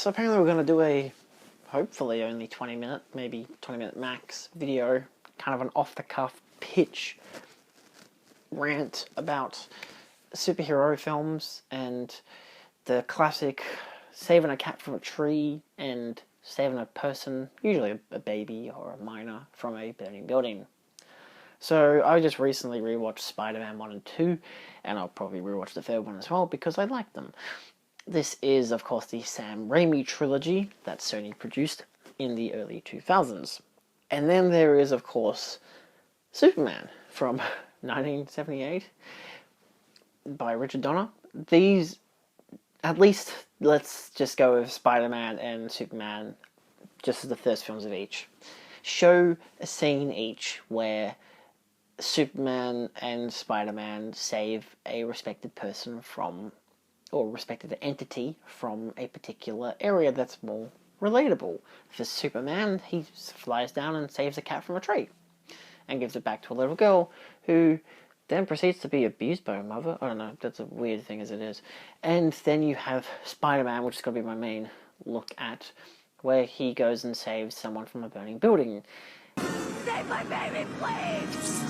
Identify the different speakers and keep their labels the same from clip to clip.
Speaker 1: So apparently we're going to do a, hopefully only 20 minute, maybe 20 minute max video, kind of an off-the-cuff pitch rant about superhero films and the classic saving a cat from a tree and saving a person, usually a baby or a minor, from a burning building. So I just recently rewatched Spider-Man 1 and 2, and I'll probably rewatch the third one as well because I like them. This is, of course, the Sam Raimi trilogy that Sony produced in the early 2000s. And then there is, of course, Superman from 1978 by Richard Donner. These, at least, let's just go with Spider-Man and Superman just as the first films of each. Show a scene each where Superman and Spider-Man save a respected person from, or respected entity from a particular area that's more relatable. For Superman, he flies down and saves a cat from a tree and gives it back to a little girl who then proceeds to be abused by her mother. I don't know, that's a weird thing as it is. And then you have Spider-Man, which is going to be my main look at, where he goes and saves someone from a burning building.
Speaker 2: Save my baby, please!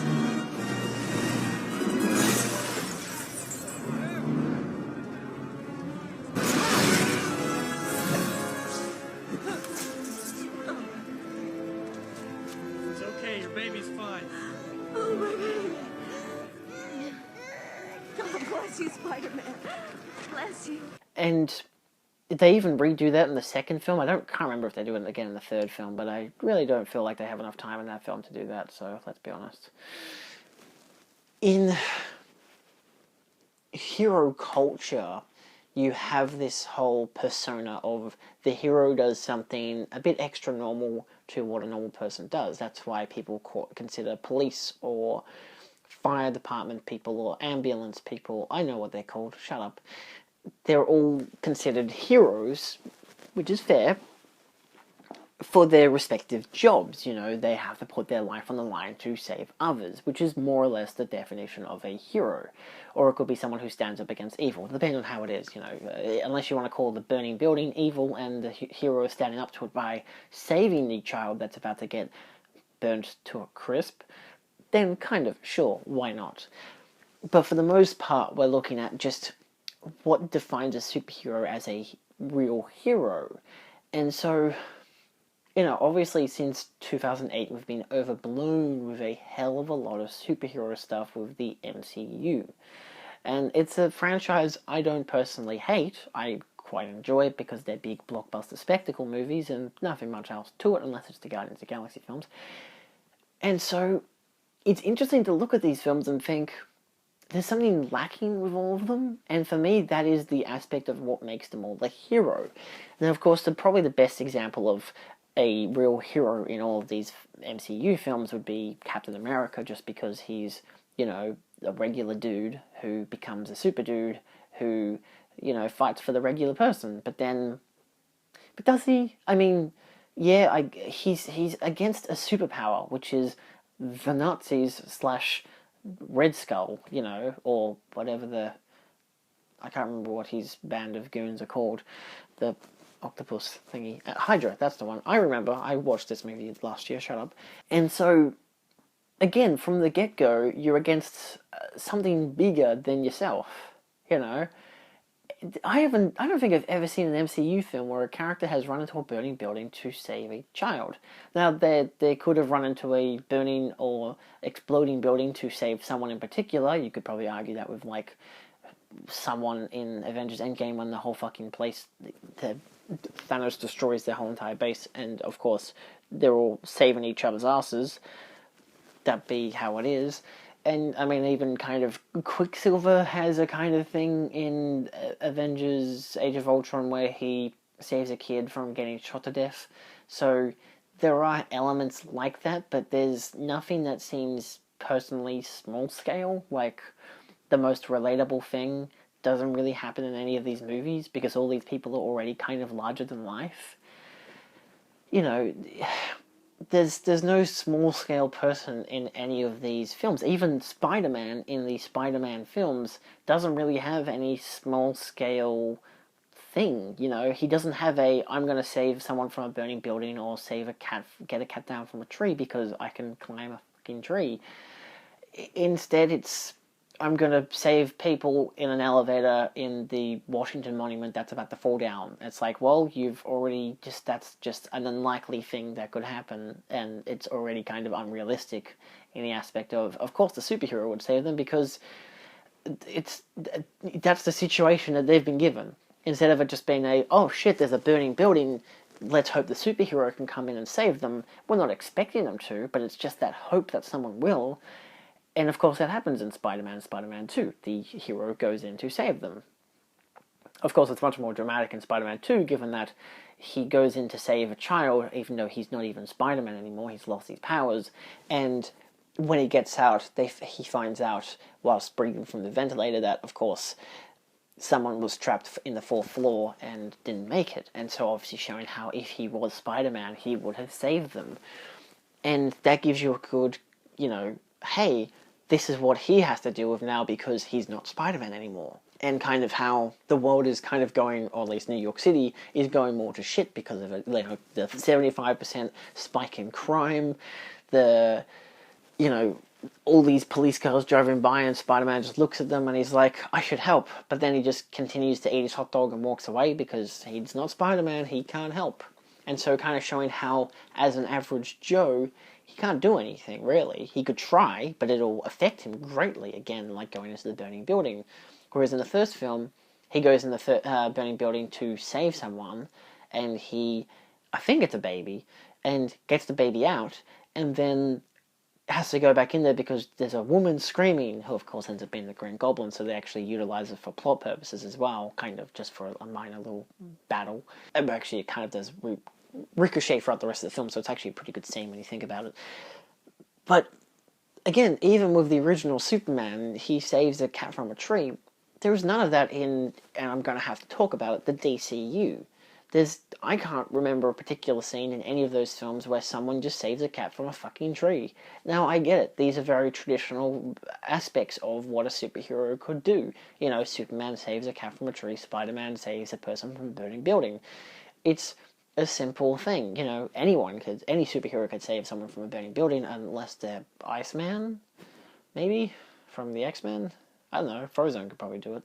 Speaker 3: It's okay, your baby's fine.
Speaker 2: Oh, my baby. God bless you, Spider-Man. Bless you.
Speaker 1: And they even redo that in the second film. Can't remember if they do it again in the third film, but I really don't feel like they have enough time in that film to do that, so let's be honest. In hero culture, you have this whole persona of the hero does something a bit extra normal to what a normal person does. That's why people consider police or fire department people or ambulance people, I know what they're called, shut up. They're all considered heroes, which is fair, for their respective jobs. You know, they have to put their life on the line to save others, which is more or less the definition of a hero. Or it could be someone who stands up against evil, depending on how it is, you know. Unless you want to call the burning building evil and the hero is standing up to it by saving the child that's about to get burnt to a crisp, then kind of, sure, why not? But for the most part, we're looking at just what defines a superhero as a real hero. And so, you know, obviously since 2008 we've been overblown with a hell of a lot of superhero stuff with the MCU. And it's a franchise I don't personally hate. I quite enjoy it because they're big blockbuster spectacle movies and nothing much else to it unless it's the Guardians of the Galaxy films. And so it's interesting to look at these films and think, there's something lacking with all of them, and for me, that is the aspect of what makes them all the hero. And of course, probably the best example of a real hero in all of these MCU films would be Captain America, just because he's, you know, a regular dude who becomes a super dude who, you know, fights for the regular person. But does he? I mean, yeah, he's against a superpower, which is the Nazis / Red Skull, you know, or whatever I can't remember what his band of goons are called, the Octopus thingy, Hydra, that's the one. I remember, I watched this movie last year, shut up. And so, again, from the get-go, you're against something bigger than yourself, you know. I don't think I've ever seen an MCU film where a character has run into a burning building to save a child. Now, they could have run into a burning or exploding building to save someone in particular. You could probably argue that with, like, someone in Avengers Endgame when the whole fucking place, Thanos destroys their whole entire base, and, of course, they're all saving each other's asses. That be how it is. And, I mean, even kind of Quicksilver has a kind of thing in Avengers Age of Ultron where he saves a kid from getting shot to death. So there are elements like that, but there's nothing that seems personally small scale. Like, the most relatable thing doesn't really happen in any of these movies because all these people are already kind of larger than life. You know, there's no small-scale person in any of these films. Even Spider-Man in the Spider-Man films doesn't really have any small-scale thing, you know. He doesn't have a, I'm going to save someone from a burning building or save a cat, get a cat down from a tree because I can climb a fucking tree. Instead, it's, I'm going to save people in an elevator in the Washington Monument that's about to fall down. It's like, well, you've already that's just an unlikely thing that could happen, and it's already kind of unrealistic in the aspect of course the superhero would save them because that's the situation that they've been given. Instead of it just being a, oh shit, there's a burning building, let's hope the superhero can come in and save them. We're not expecting them to, but it's just that hope that someone will. And of course that happens in Spider-Man 2. The hero goes in to save them. Of course it's much more dramatic in Spider-Man 2, given that he goes in to save a child, even though he's not even Spider-Man anymore, he's lost his powers, and when he gets out, he finds out, whilst breathing from the ventilator, that, of course, someone was trapped in the 4th floor and didn't make it. And so obviously showing how if he was Spider-Man, he would have saved them. And that gives you a good, you know, hey, this is what he has to deal with now because he's not Spider-Man anymore. And kind of how the world is kind of going, or at least New York City, is going more to shit because of it. You know, the 75% spike in crime, the, you know, all these police cars driving by and Spider-Man just looks at them and he's like, I should help. But then he just continues to eat his hot dog and walks away because he's not Spider-Man, he can't help. And so kind of showing how, as an average Joe, he can't do anything, really. He could try, but it'll affect him greatly, again, like going into the burning building. Whereas in the first film, he goes in the burning building to save someone, and he, I think it's a baby, and gets the baby out, and then has to go back in there because there's a woman screaming, who of course ends up being the Green Goblin, so they actually utilize it for plot purposes as well, kind of just for a minor little battle. And actually, it kind of does ricochet throughout the rest of the film, so it's actually a pretty good scene when you think about it. But again, even with the original Superman, he saves a cat from a tree. There was none of that in, and I'm going to have to talk about it, the DCU. I can't remember a particular scene in any of those films where someone just saves a cat from a fucking tree. Now, I get it. These are very traditional aspects of what a superhero could do. You know, Superman saves a cat from a tree, Spider-Man saves a person from a burning building. It's a simple thing, you know, any superhero could save someone from a burning building unless they're Iceman, maybe, from the X-Men? I don't know, Frozone could probably do it.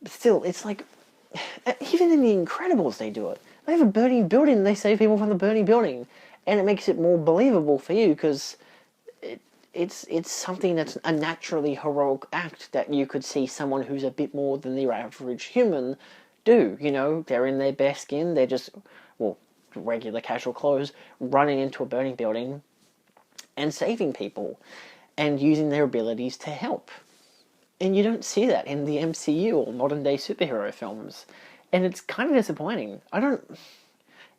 Speaker 1: But still, it's like, even in The Incredibles they do it. They have a burning building and they save people from the burning building. And it makes it more believable for you because it's something that's a naturally heroic act that you could see someone who's a bit more than the average human do, you know. They're in their bare skin, they're just, well, regular casual clothes, running into a burning building and saving people and using their abilities to help. And you don't see that in the MCU or modern day superhero films. And it's kind of disappointing.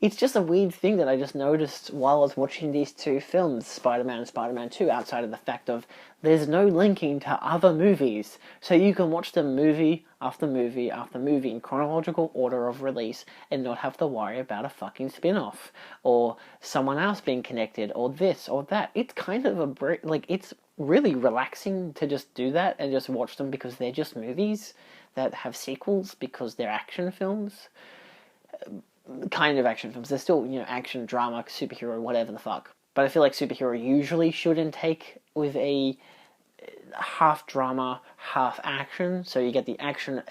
Speaker 1: It's just a weird thing that I just noticed while I was watching these two films, Spider-Man and Spider-Man 2, outside of the fact of there's no linking to other movies. So you can watch them movie after movie after movie in chronological order of release and not have to worry about a fucking spin-off or someone else being connected or this or that. It's kind of it's really relaxing to just do that and just watch them because they're just movies that have sequels because they're action films. Kind of action films. They're still, you know, action, drama, superhero, whatever the fuck. But I feel like superhero usually should intake with a half drama, half action. So you get the action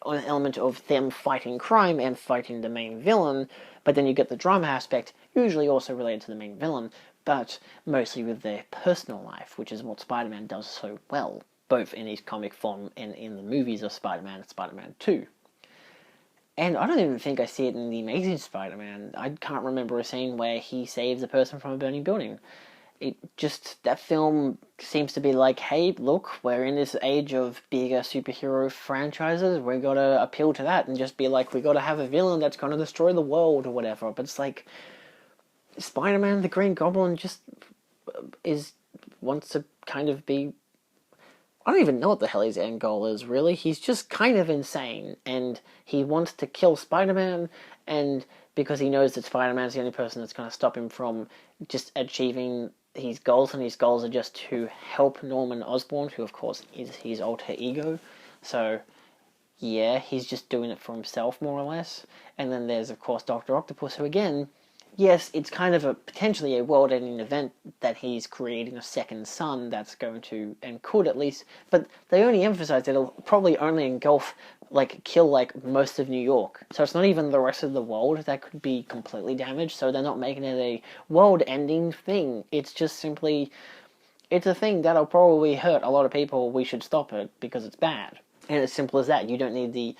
Speaker 1: element of them fighting crime and fighting the main villain, but then you get the drama aspect, usually also related to the main villain, but mostly with their personal life, which is what Spider-Man does so well, both in his comic form and in the movies of Spider-Man and Spider-Man 2. And I don't even think I see it in The Amazing Spider-Man. I can't remember a scene where he saves a person from a burning building. That film seems to be like, hey, look, we're in this age of bigger superhero franchises, we gotta appeal to that and just be like, we gotta have a villain that's gonna destroy the world or whatever. But it's like, Spider-Man, the Green Goblin just wants to kind of be, I don't even know what the hell his end goal is, really. He's just kind of insane, and he wants to kill Spider-Man, and because he knows that Spider-Man's the only person that's going to stop him from just achieving his goals, and his goals are just to help Norman Osborn, who of course is his alter ego. So, yeah, he's just doing it for himself, more or less. And then there's, of course, Dr. Octopus, who, again, yes, it's kind of potentially a world-ending event that he's creating a second sun that's going to, and could at least, but they only emphasize that it'll probably only engulf, kill, most of New York. So it's not even the rest of the world that could be completely damaged, so they're not making it a world-ending thing. It's just simply, it's a thing that'll probably hurt a lot of people, we should stop it, because it's bad. And it's simple as that. You don't need the,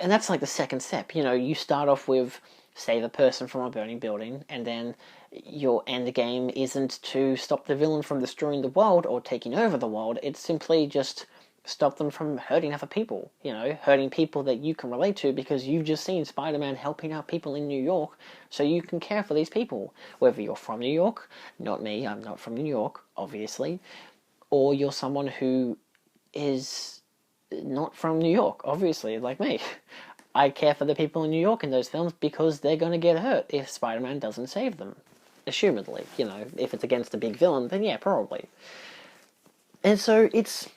Speaker 1: and that's the second step. You start off with save a person from a burning building, and then your end game isn't to stop the villain from destroying the world or taking over the world. It's simply just stop them from hurting other people. Hurting people that you can relate to because you've just seen Spider-Man helping out people in New York, so you can care for these people. Whether you're from New York, not me, I'm not from New York, obviously, or you're someone who is not from New York, obviously, like me. I care for the people in New York in those films because they're going to get hurt if Spider-Man doesn't save them. Assumedly, if it's against a big villain, then yeah, probably. And so it's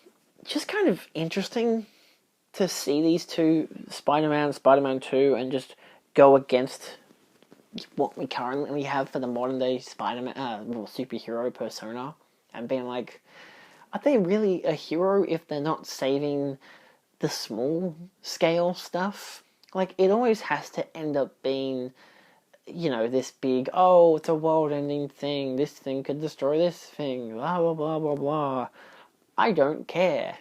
Speaker 1: just kind of interesting to see these two, Spider-Man, Spider-Man 2, and just go against what we currently have for the modern day Spider-Man, superhero persona, and being like, are they really a hero if they're not saving the small scale stuff? It always has to end up being, this big, oh, it's a world-ending thing, this thing could destroy this thing, blah, blah, blah, blah, blah. I don't care.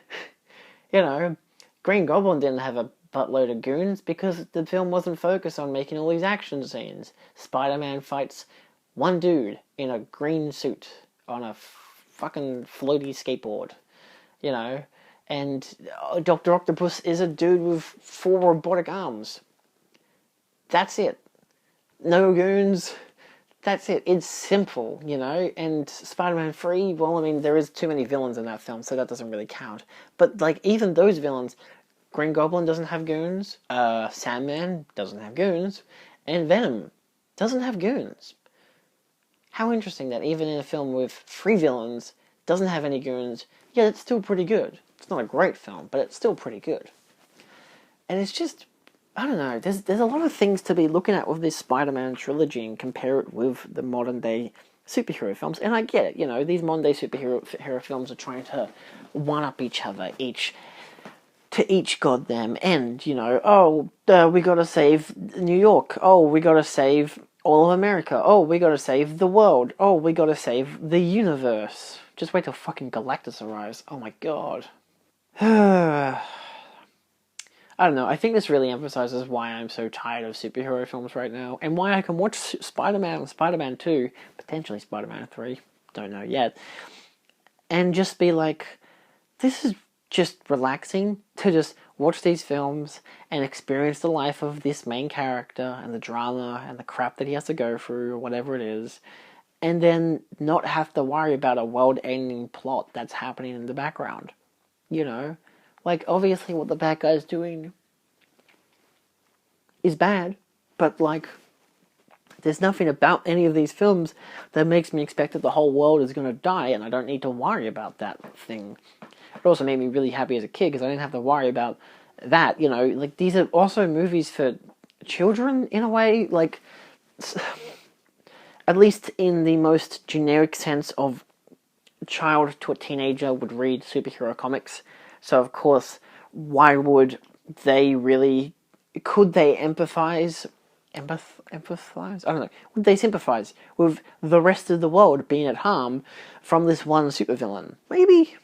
Speaker 1: Green Goblin didn't have a buttload of goons because the film wasn't focused on making all these action scenes. Spider-Man fights one dude in a green suit on a fucking floaty skateboard, and Dr. Octopus is a dude with 4 robotic arms. That's it. No goons. That's it. It's simple, and Spider-Man 3, well, I mean, there is too many villains in that film, so that doesn't really count. But, even those villains, Green Goblin doesn't have goons, Sandman doesn't have goons, and Venom doesn't have goons. How interesting that even in a film with 3 villains, doesn't have any goons, yet it's still pretty good. It's not a great film, but it's still pretty good. And it's just, I don't know, there's a lot of things to be looking at with this Spider-Man trilogy and compare it with the modern day superhero films. And I get it, these modern day superhero films are trying to one-up each other, to each goddamn end, we gotta save New York, oh, we gotta save all of America, oh, we gotta save the world, oh, we gotta save the universe. Just wait till fucking Galactus arrives, oh my god. I don't know, I think this really emphasizes why I'm so tired of superhero films right now, and why I can watch Spider-Man and Spider-Man 2, potentially Spider-Man 3, don't know yet, and just be like, this is just relaxing to just watch these films and experience the life of this main character and the drama and the crap that he has to go through or whatever it is, and then not have to worry about a world-ending plot that's happening in the background. Obviously what the bad guy's doing is bad, but there's nothing about any of these films that makes me expect that the whole world is going to die and I don't need to worry about that thing. It also made me really happy as a kid because I didn't have to worry about that, these are also movies for children in a way, at least in the most generic sense of child to a teenager would read superhero comics. So of course, why would they really, could they empathize? I don't know. Would they sympathize with the rest of the world being at harm from this one supervillain? Maybe,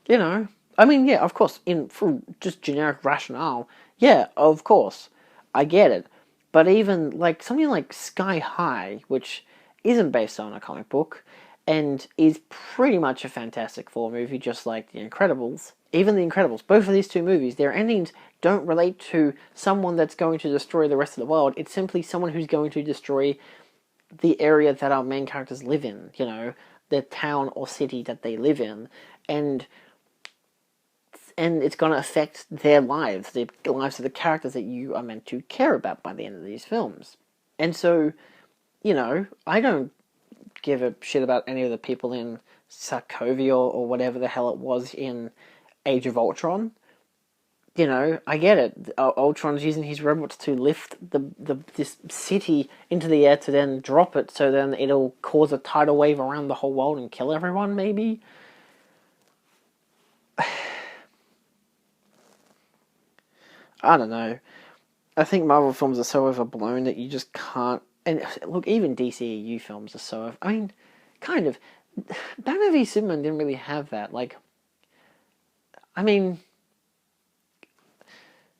Speaker 1: I mean, yeah, of course, for just generic rationale, yeah, of course, I get it. But even, something like Sky High, which isn't based on a comic book, and is pretty much a Fantastic Four movie, just like The Incredibles. Even The Incredibles, both of these two movies, their endings don't relate to someone that's going to destroy the rest of the world. It's simply someone who's going to destroy the area that our main characters live in, the town or city that they live in. And it's going to affect their lives, the lives of the characters that you are meant to care about by the end of these films. And so, I don't give a shit about any of the people in Sokovia or whatever the hell it was in Age of Ultron. you know, I get it. Ultron's using his robots to lift this city into the air to then drop it, so then it'll cause a tidal wave around the whole world and kill everyone, maybe? I don't know. I think Marvel films are so overblown that you just can't... And look, even DCEU films are so... I mean, kind of. Batman v Superman didn't really have that. Like, I mean...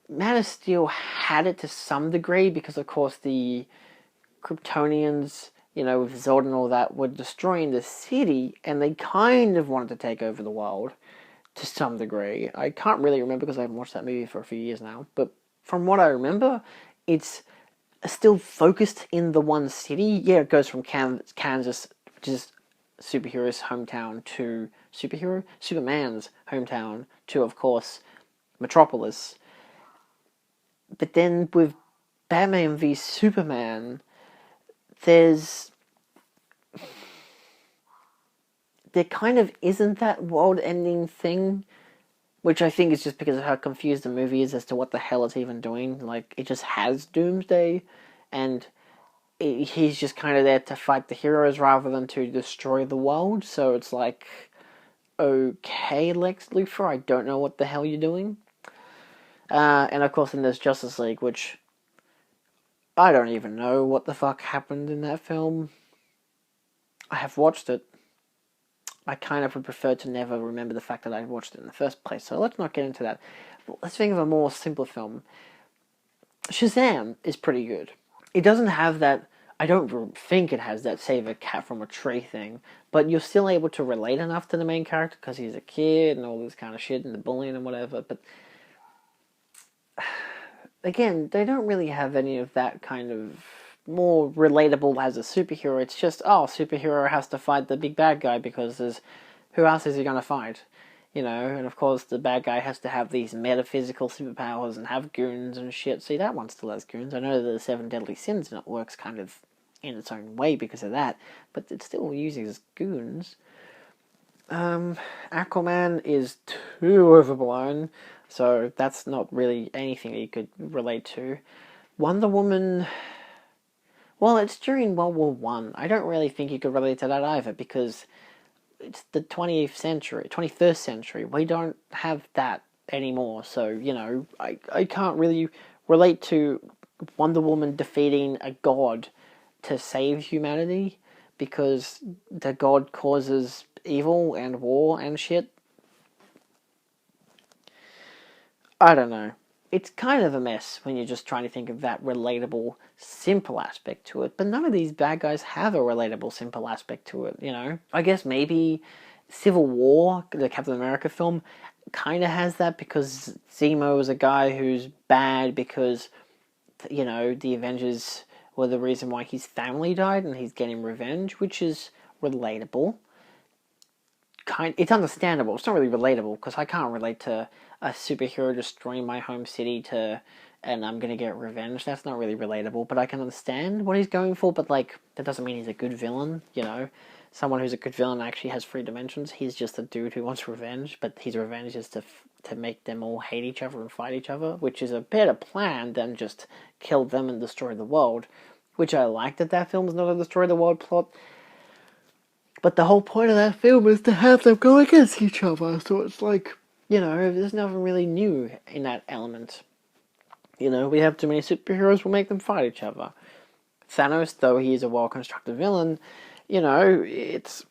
Speaker 1: Man of Steel had it to some degree because, of course, the Kryptonians, you know, with Zod and all that, were destroying the city, and they kind of wanted to take over the world to some degree. I can't really remember because I haven't watched that movie for a few years now, but from what I remember, it's still focused in the one city. Yeah, it goes from Kansas, which is superhero's hometown, to Superman's hometown, to, of course, Metropolis. But then with Batman v Superman, there kind of isn't that world-ending thing, which I think is just because of how confused the movie is as to what the hell it's even doing. Like, it just has Doomsday, and he's just kind of there to fight the heroes rather than to destroy the world, so it's like, okay, Lex Luthor, I don't know what the hell you're doing. And of course then there's Justice League, which I don't even know what the fuck happened in that film. I have watched it. I kind of would prefer to never remember the fact that I watched it in the first place, so let's not get into that. Let's think of a more simpler film. Shazam is pretty good. It doesn't have that... I don't think it has that save a cat from a tree thing, but you're still able to relate enough to the main character because he's a kid and all this kind of shit and the bullying and whatever, but again, they don't really have any of that kind of more relatable as a superhero. It's just, superhero has to fight the big bad guy because who else is he going to fight? You know, and of course the bad guy has to have these metaphysical superpowers and have goons and shit. See, that one still has goons. I know the 7 Deadly Sins and it works kind of in its own way because of that, but it still uses goons. Aquaman is too overblown, so that's not really anything that you could relate to. Wonder Woman... Well, it's during World War One. I don't really think you could relate to that either, because it's the 21st century. We don't have that anymore, so, you know, I can't really relate to Wonder Woman defeating a god to save humanity, because the god causes evil and war and shit. I don't know. It's kind of a mess when you're just trying to think of that relatable, simple aspect to it, but none of these bad guys have a relatable, simple aspect to it, you know? I guess maybe Civil War, the Captain America film, kind of has that because Zemo is a guy who's bad because, you know, the Avengers were the reason why his family died and he's getting revenge, which is relatable. It's understandable. It's not really relatable because I can't relate to a superhero destroying my home city and I'm gonna get revenge. That's not really relatable, but I can understand what he's going for. But like, that doesn't mean he's a good villain. You know, someone who's a good villain actually has 3 dimensions. He's just a dude who wants revenge, but his revenge is to make them all hate each other and fight each other, which is a better plan than just kill them and destroy the world. Which I like that film is not a destroy the world plot. But the whole point of that film is to have them go against each other, so it's like, you know, there's nothing really new in that element. You know, we have too many superheroes, we'll make them fight each other. Thanos, though he is a well-constructed villain, you know, it's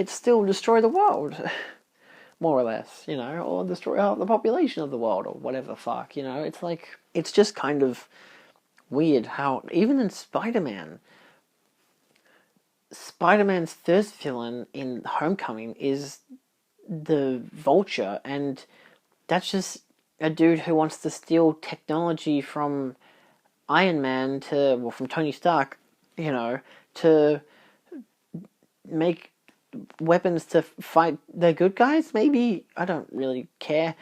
Speaker 1: still destroy the world. More or less, you know, or destroy half the population of the world, or whatever the fuck, you know, it's like, it's just kind of weird how, even in Spider-Man's first villain in Homecoming is the Vulture, and that's just a dude who wants to steal technology from Iron Man from Tony Stark, you know, to make weapons to fight the good guys, maybe? I don't really care.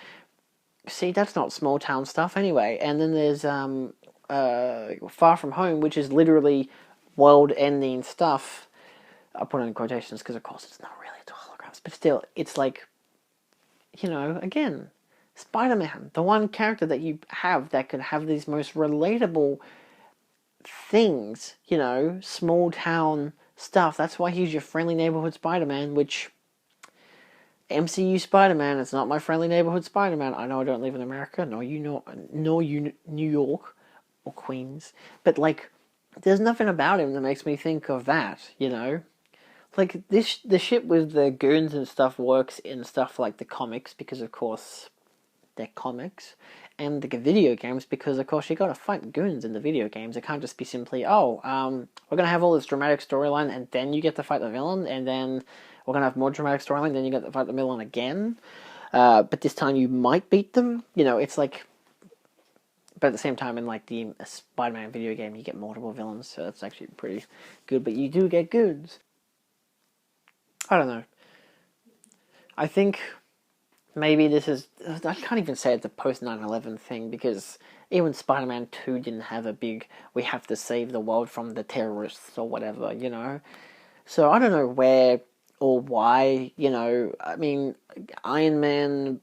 Speaker 1: See, that's not small town stuff anyway. And then there's Far From Home, which is literally world-ending stuff. I'll put it in quotations because, of course, it's not really to holograms. But still, it's like, you know, again, Spider-Man, the one character that you have that could have these most relatable things, you know, small town stuff. That's why he's your friendly neighborhood Spider-Man, which MCU Spider-Man is not my friendly neighborhood Spider-Man. I know I don't live in America, nor you New York or Queens, but like, there's nothing about him that makes me think of that, you know? Like, the shit with the goons and stuff works in stuff like the comics, because of course they're comics, and the video games, because of course you gotta fight goons in the video games. It can't just be simply, we're gonna have all this dramatic storyline, and then you get to fight the villain, and then we're gonna have more dramatic storyline, then you get to fight the villain again. But this time you might beat them. You know, it's like, but at the same time, in like the Spider-Man video game, you get multiple villains, so that's actually pretty good. But you do get goons. I don't know. I think maybe this is... I can't even say it's a post 9/11 thing, because even Spider-Man 2 didn't have a big, we have to save the world from the terrorists or whatever, you know? So I don't know where or why, you know. I mean, Iron Man...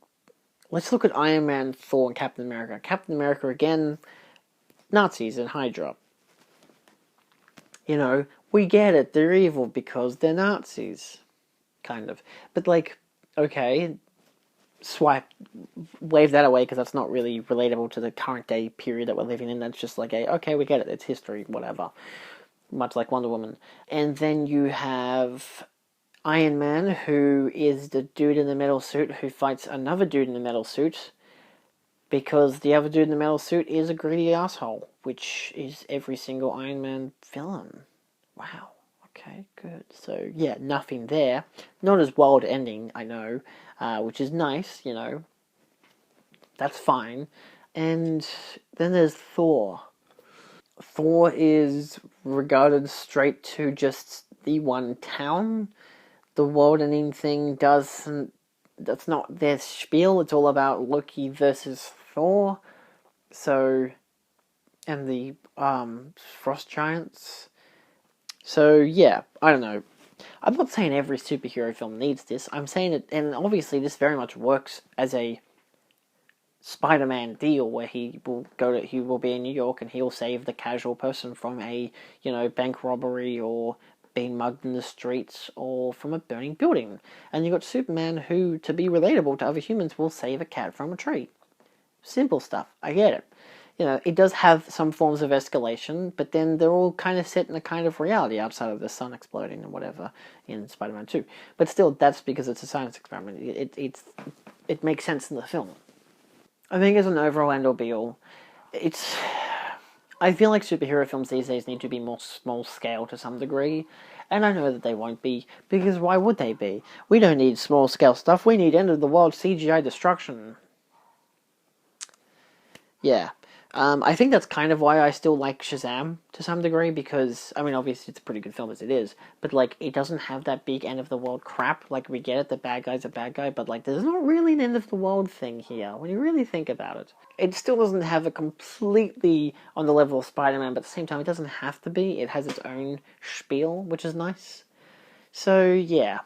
Speaker 1: Let's look at Iron Man, Thor, and Captain America. Captain America, again, Nazis and Hydra. You know, we get it, they're evil because they're Nazis. Kind of. But like, okay, wave that away, because that's not really relatable to the current day period that we're living in. That's just like okay, we get it, it's history, whatever. Much like Wonder Woman. And then you have Iron Man, who is the dude in the metal suit who fights another dude in the metal suit, because the other dude in the metal suit is a greedy asshole, which is every single Iron Man villain. Wow. Okay, good. So, yeah, nothing there. Not as wild ending, I know, which is nice, you know. That's fine. And then there's Thor. Thor is regarded straight to just the one town. The world-ending thing doesn't... That's not their spiel. It's all about Loki versus Thor. So... And the, Frost Giants... So, yeah, I don't know. I'm not saying every superhero film needs this. I'm saying it, and obviously this very much works as a Spider-Man deal, where he will be in New York and he'll save the casual person from a, you know, bank robbery or being mugged in the streets or from a burning building. And you've got Superman, who, to be relatable to other humans, will save a cat from a tree. Simple stuff. I get it. You know, it does have some forms of escalation, but then they're all kind of set in a kind of reality outside of the sun exploding and whatever in Spider-Man 2. But still, that's because it's a science experiment. It makes sense in the film. I think as an overall end-all be-all, I feel like superhero films these days need to be more small-scale to some degree, and I know that they won't be, because why would they be? We don't need small-scale stuff, we need end-of-the-world CGI destruction. Yeah. I think that's kind of why I still like Shazam to some degree, because, I mean, obviously it's a pretty good film as it is, but, like, it doesn't have that big end-of-the-world crap. Like, we get it, the bad guy's a bad guy, but, like, there's not really an end-of-the-world thing here, when you really think about it. It still doesn't have a completely on the level of Spider-Man, but at the same time, it doesn't have to be. It has its own spiel, which is nice. So, yeah.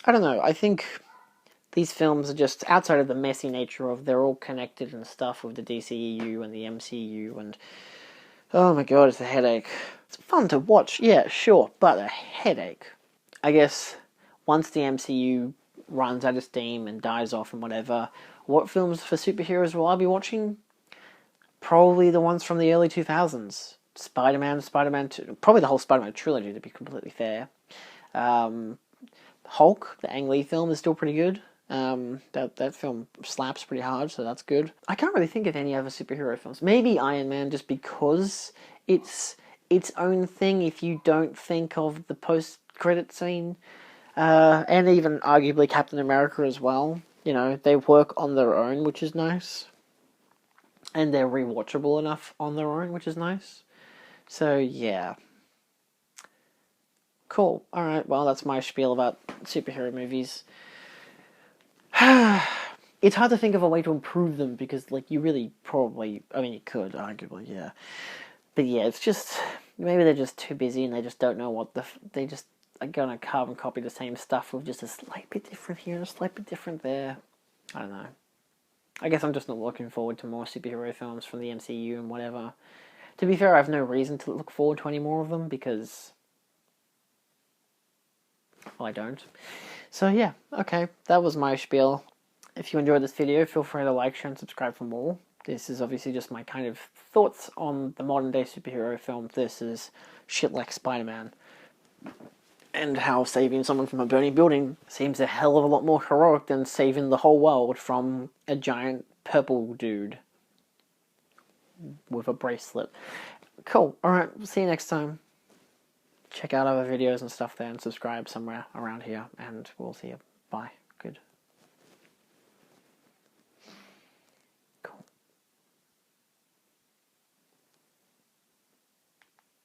Speaker 1: I don't know, I think... These films are just, outside of the messy nature of they're all connected and stuff with the DCEU and the MCU, and oh my god, it's a headache. It's fun to watch, yeah, sure, but a headache. I guess once the MCU runs out of steam and dies off and whatever, what films for superheroes will I be watching? Probably the ones from the early 2000s. Spider-Man, Spider-Man 2, probably the whole Spider-Man trilogy, to be completely fair. Hulk, the Ang Lee film, is still pretty good. That film slaps pretty hard, so that's good. I can't really think of any other superhero films. Maybe Iron Man, just because it's its own thing if you don't think of the post-credit scene. And even arguably Captain America as well. You know, they work on their own, which is nice. And they're rewatchable enough on their own, which is nice. So, yeah. Cool. Alright, well, that's my spiel about superhero movies. It's hard to think of a way to improve them, because, like, you really probably... I mean, you could, arguably, yeah. But yeah, it's just... Maybe they're just too busy and they just don't know what the... They just are gonna carbon copy the same stuff with just a slight bit different here and a slight bit different there. I don't know. I guess I'm just not looking forward to more superhero films from the MCU and whatever. To be fair, I have no reason to look forward to any more of them because, well, I don't. So yeah, okay, that was my spiel. If you enjoyed this video, feel free to like, share, and subscribe for more. This is obviously just my kind of thoughts on the modern day superhero film. This is shit like Spider-Man. And how saving someone from a burning building seems a hell of a lot more heroic than saving the whole world from a giant purple dude with a bracelet. Cool. Alright, see you next time. Check out other videos and stuff there and subscribe somewhere around here, and we'll see you. Bye. Good.